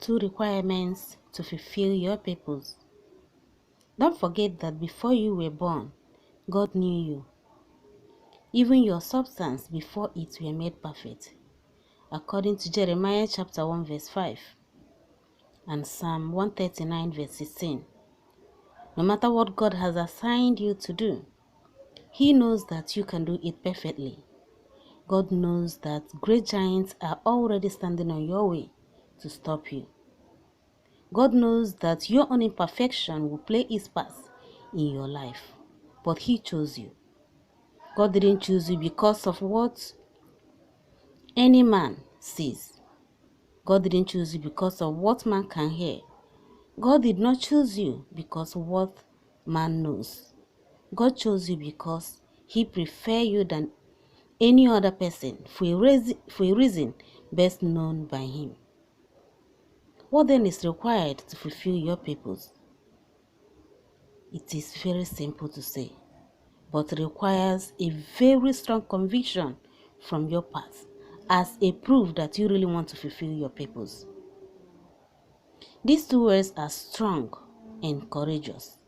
two requirements to fulfill your purpose. Don't forget that before you were born, God knew you, even your substance before it were made perfect, according to Jeremiah chapter 1 verse 5 and Psalm 139 verse 16. No matter what God has assigned you to do, He knows that you can do it perfectly. God knows that great giants are already standing on your way to stop you. God knows that your own imperfection will play its part in your life, but He chose you. God didn't choose you because of what any man sees. God didn't choose you because of what man can hear. God did not choose you because of what man knows. God chose you because He prefers you than any other person for a reason best known by Him. What then is required to fulfill your purpose? It is very simple to say, but requires a very strong conviction from your part as a proof that you really want to fulfill your purpose. These two words are strong and courageous.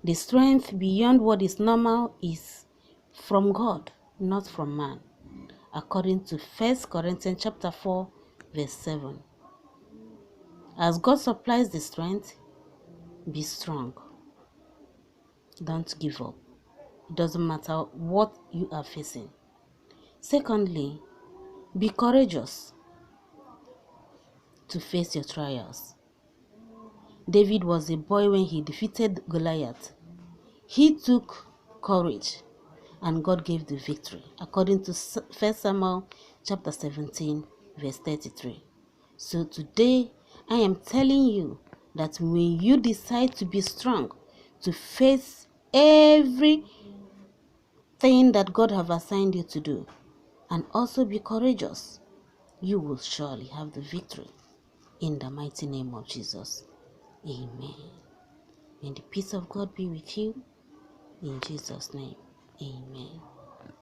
The strength beyond what is normal is from God, not from man, according to 1 Corinthians chapter 4, verse 7. As God supplies the strength, be strong. Don't give up. It doesn't matter what you are facing. Secondly, be courageous to face your trials. David was a boy when he defeated Goliath. He took courage and God gave the victory, according to 1 Samuel chapter 17, verse 33. So today, I am telling you that when you decide to be strong, to face everything that God have assigned you to do, and also be courageous, you will surely have the victory. In the mighty name of Jesus. Amen. May the peace of God be with you. In Jesus' name. Amen.